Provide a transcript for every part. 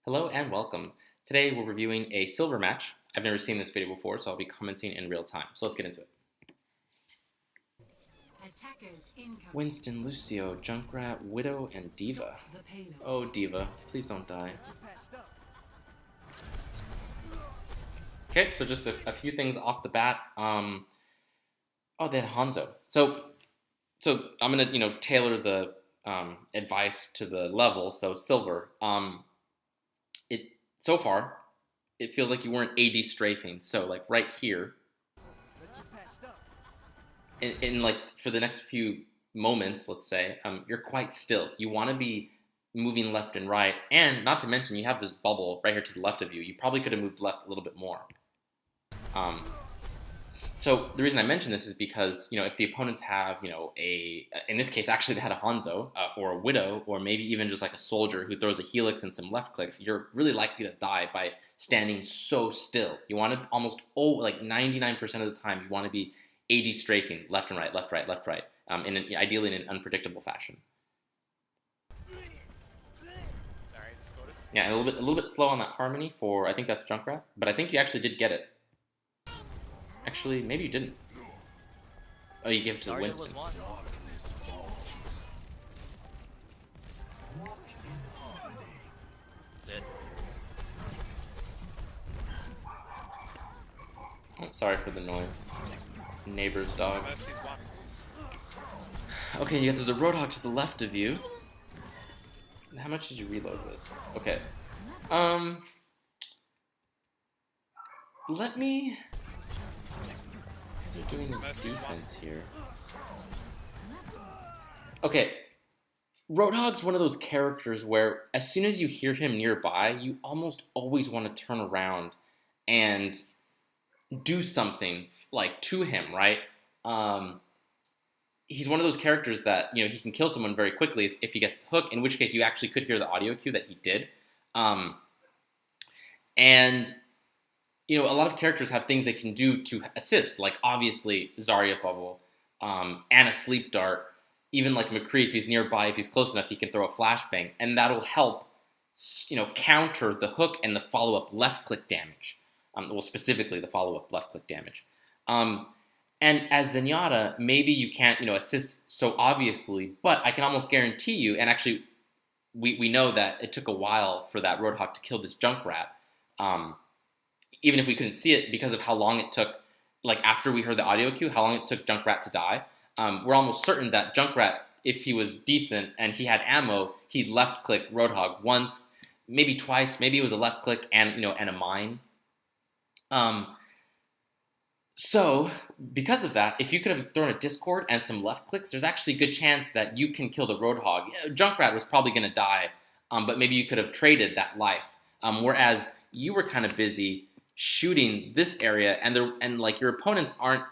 Hello and welcome. Today we're reviewing a silver match. I've never seen this video before, so I'll be commenting in real time. So let's get into it. Winston, Lucio, Junkrat, Widow, and Diva. Oh, Diva, please don't die. Okay, so just a few things off the bat. Oh, they had Hanzo. So I'm gonna tailor the advice to the level. So silver. So far, it feels like you weren't AD strafing. So like right here, in like for the next few moments, let's say, you're quite still. You want to be moving left and right, and not to mention you have this bubble right here to the left of you. You probably could have moved left a little bit more. So the reason I mention this is because, if the opponents have, in this case, actually they had a Hanzo or a Widow, or maybe even just like a soldier who throws a Helix and some left clicks, you're really likely to die by standing so still. You want to almost, like 99% of the time, you want to be AD strafing left and right, left, right, left, right, ideally in an unpredictable fashion. Yeah, a little bit slow on that harmony for, I think that's Junkrat, but I think you actually did get it. Actually, maybe you didn't. Oh, you gave it to the Winston. Oh, sorry for the noise. Neighbor's dogs. Okay, there's a Roadhog to the left of you. How much did you reload with? Okay. Let me... They're doing this defense here. Okay, Roadhog's one of those characters where as soon as you hear him nearby, you almost always want to turn around and do something like to him, right? He's one of those characters that, he can kill someone very quickly if he gets the hook, in which case you actually could hear the audio cue that he did. And a lot of characters have things they can do to assist, like obviously Zarya Bubble, and a Sleep Dart. Even like McCree, if he's nearby, if he's close enough, he can throw a flashbang, and that'll help, counter the hook and the follow-up left-click damage. Well, specifically the follow-up left-click damage. And as Zenyatta, maybe you can't, assist so obviously, but I can almost guarantee you, and actually we know that it took a while for that Roadhog to kill this Junkrat. Even if we couldn't see it because of how long it took, like after we heard the audio cue, how long it took Junkrat to die, we're almost certain that Junkrat, if he was decent and he had ammo, he'd left-click Roadhog once, maybe twice, maybe it was a left-click and, and a mine. So, because of that, if you could have thrown a Discord and some left-clicks, there's actually a good chance that you can kill the Roadhog. Junkrat was probably going to die, but maybe you could have traded that life, whereas you were kind of busy shooting this area, and like your opponents aren't,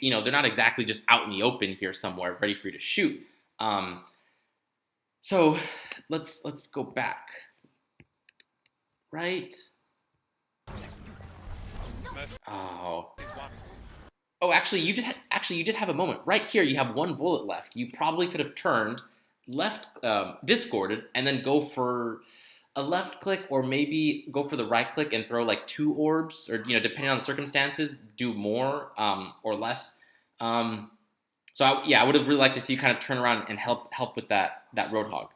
they're not exactly just out in the open here somewhere ready for you to shoot. So let's go back. Right? Oh, actually you did have a moment right here. You have one bullet left. You probably could have turned left, discorded, and then go for a left click, or maybe go for the right click and throw like 2 orbs, or depending on the circumstances, do more or less. So I would have really liked to see you kind of turn around and help with that Roadhog.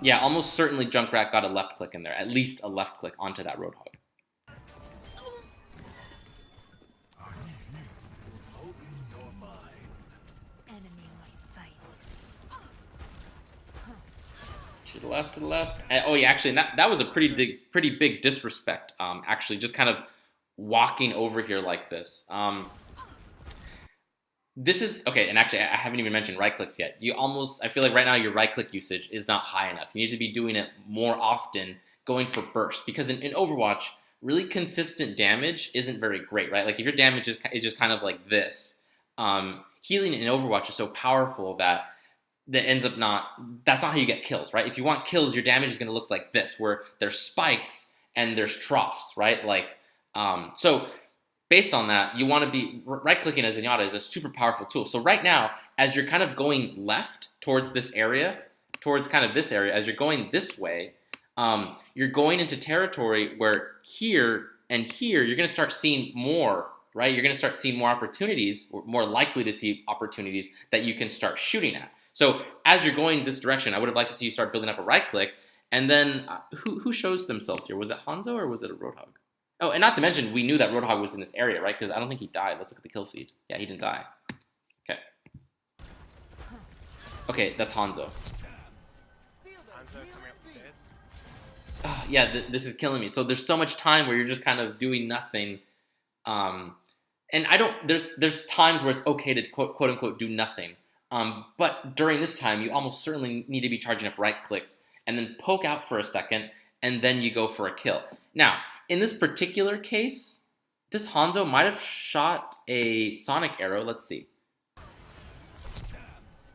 Yeah, almost certainly Junkrat got a left click in there, at least a left click onto that Roadhog. To the left. Oh yeah, actually, that was a pretty big disrespect. Actually, just kind of walking over here like this. This is okay, and actually, I haven't even mentioned right clicks yet. I feel like right now your right click usage is not high enough. You need to be doing it more often, going for burst, because in Overwatch, really consistent damage isn't very great, right? Like if your damage is just kind of like this, healing in Overwatch is so powerful that ends up that's not how you get kills, right? If you want kills, your damage is going to look like this, where there's spikes and there's troughs, right? Like, so based on that, you want to be right-clicking as Zenyatta is a super powerful tool. So right now, as you're kind of going left towards this area, towards kind of this area, as you're going this way, you're going into territory where here and here, you're going to start seeing more, right? You're going to start seeing more opportunities, or more likely to see opportunities that you can start shooting at. So as you're going this direction, I would have liked to see you start building up a right click. And then who shows themselves here? Was it Hanzo or was it a Roadhog? Oh, and not to mention, we knew that Roadhog was in this area, right? Because I don't think he died. Let's look at the kill feed. Yeah, he didn't die. Okay. Okay, that's Hanzo. Yeah, this is killing me. So there's so much time where you're just kind of doing nothing. And I don't, there's times where it's okay to quote unquote do nothing. But during this time, you almost certainly need to be charging up right clicks and then poke out for a second, and then you go for a kill. Now, in this particular case, this Hanzo might have shot a sonic arrow. Let's see.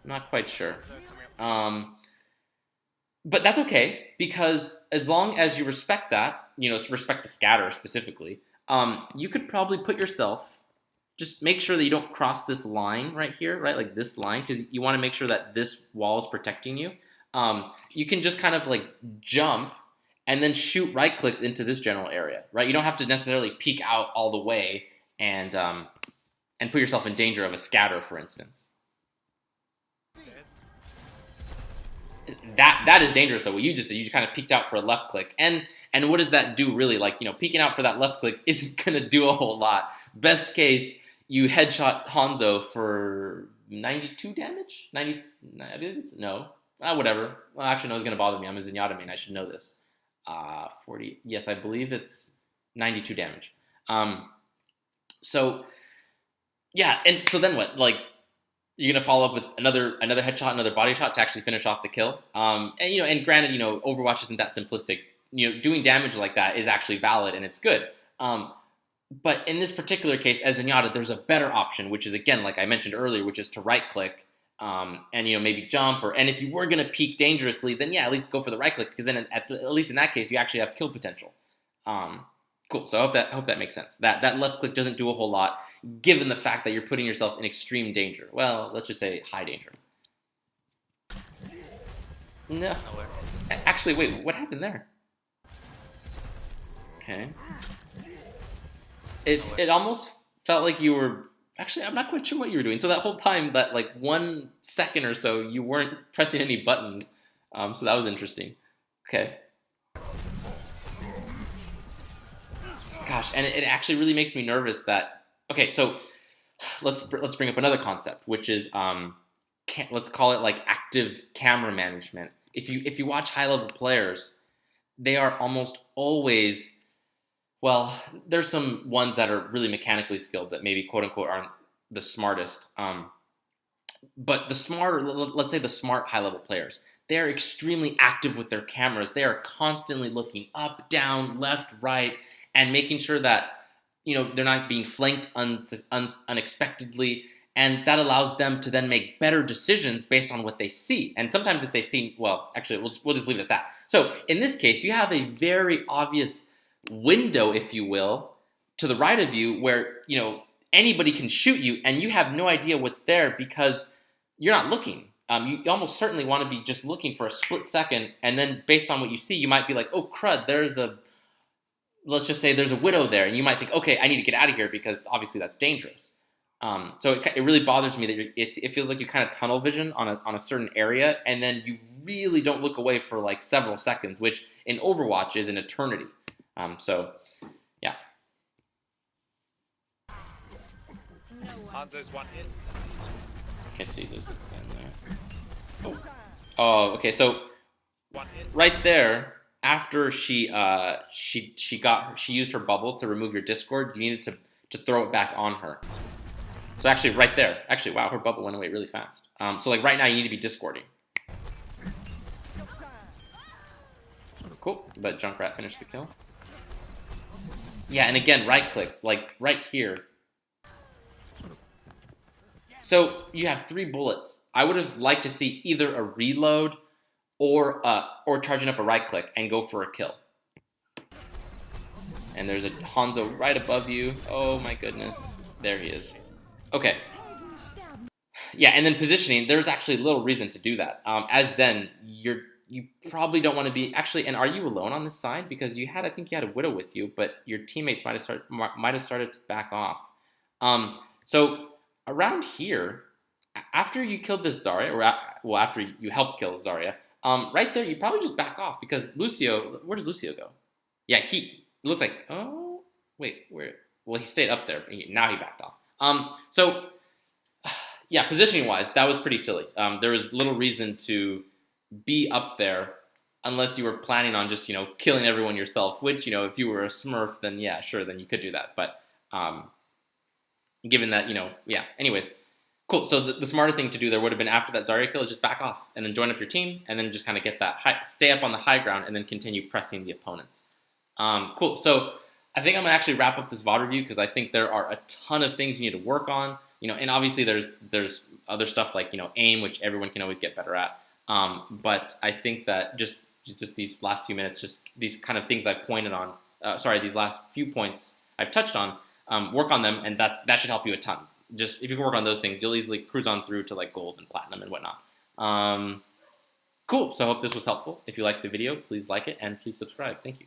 Not quite sure. But that's okay, because as long as you respect that, you know, respect the scatter specifically, you could probably put yourself, just make sure that you don't cross this line right here, right? Like this line, because you want to make sure that this wall is protecting you. You can just kind of like jump and then shoot right clicks into this general area, right? You don't have to necessarily peek out all the way and put yourself in danger of a scatter, for instance. That is dangerous though. What you just did, you just kind of peeked out for a left click, and what does that do really? Like, you know, peeking out for that left click isn't gonna do a whole lot. Best case, you headshot Hanzo for 92 damage. 90? No, whatever. Well, actually, no, it's gonna bother me. I'm a Zenyatta main. I should know this. 40. Yes, I believe it's 92 damage. So yeah, and so then what? Like, you're gonna follow up with another headshot, another body shot to actually finish off the kill. And you know, and granted, you know, Overwatch isn't that simplistic. You know, doing damage like that is actually valid and it's good. But in this particular case, as Zenyatta, there's a better option, which is, again, like I mentioned earlier, which is to right click and, you know, maybe jump, and if you were gonna peek dangerously, then yeah, at least go for the right click, because then at least in that case, you actually have kill potential. Cool. So I hope that makes sense. That left click doesn't do a whole lot, given the fact that you're putting yourself in extreme danger. Well, let's just say high danger. No. Actually, wait, what happened there? Okay. It almost felt like you were... Actually, I'm not quite sure what you were doing. So that whole time, that like 1 second or so, you weren't pressing any buttons. So that was interesting. Okay. Gosh, and it actually really makes me nervous that... Okay, so let's bring up another concept, which is let's call it like active camera management. If you watch high-level players, they are almost always... Well, there's some ones that are really mechanically skilled that maybe quote-unquote aren't the smartest. But the smarter, let's say the smart high-level players, they are extremely active with their cameras. They are constantly looking up, down, left, right, and making sure that, you know, they're not being flanked unexpectedly. And that allows them to then make better decisions based on what they see. And sometimes if they see, well, actually, we'll just leave it at that. So in this case, you have a very obvious window, if you will, to the right of you where, you know, anybody can shoot you and you have no idea what's there because you're not looking. You almost certainly want to be just looking for a split second, and then based on what you see, you might be like, oh crud, let's just say there's a widow there, and you might think, okay, I need to get out of here because obviously that's dangerous. So it really bothers me that it feels like you kind of tunnel vision on a certain area, and then you really don't look away for like several seconds, which in Overwatch is an eternity. So, yeah. Hanzo's one hit. Can't see this in there. Oh, okay. So right there, after she used her bubble to remove your Discord, you needed to throw it back on her. So actually, right there, wow, her bubble went away really fast. So like right now, you need to be Discording. Cool, but Junkrat finished the kill. Yeah, and again, right clicks, like right here. So you have 3 bullets. I would have liked to see either a reload or charging up a right click and go for a kill. And there's a Hanzo right above you. Oh my goodness. There he is. Okay. Yeah, and then positioning, there's actually little reason to do that. As Zen, you probably don't want to be actually. And are you alone on this side? Because I think you had a widow with you, but your teammates might have started to back off. So around here, after you killed this Zarya, well, after you helped kill Zarya, right there, you probably just back off because Lucio. Where does Lucio go? Yeah, it looks like. Oh, wait, where? Well, he stayed up there. Now he backed off. So yeah, positioning wise, that was pretty silly. There was little reason to be up there unless you were planning on just killing everyone yourself. Which if you were a Smurf, then yeah, sure, then you could do that. But given that yeah. Anyways, cool. So the smarter thing to do there would have been after that Zarya kill is just back off and then join up your team and then just kind of get that stay up on the high ground and then continue pressing the opponents. Cool. So I think I'm gonna actually wrap up this VOD review because I think there are a ton of things you need to work on. And obviously there's other stuff like aim, which everyone can always get better at. But I think that just these last few minutes, just these kind of things I've pointed on. These last few points I've touched on. Work on them, and that should help you a ton. Just if you can work on those things, you'll easily cruise on through to like gold and platinum and whatnot. Cool. So I hope this was helpful. If you liked the video, please like it and please subscribe. Thank you.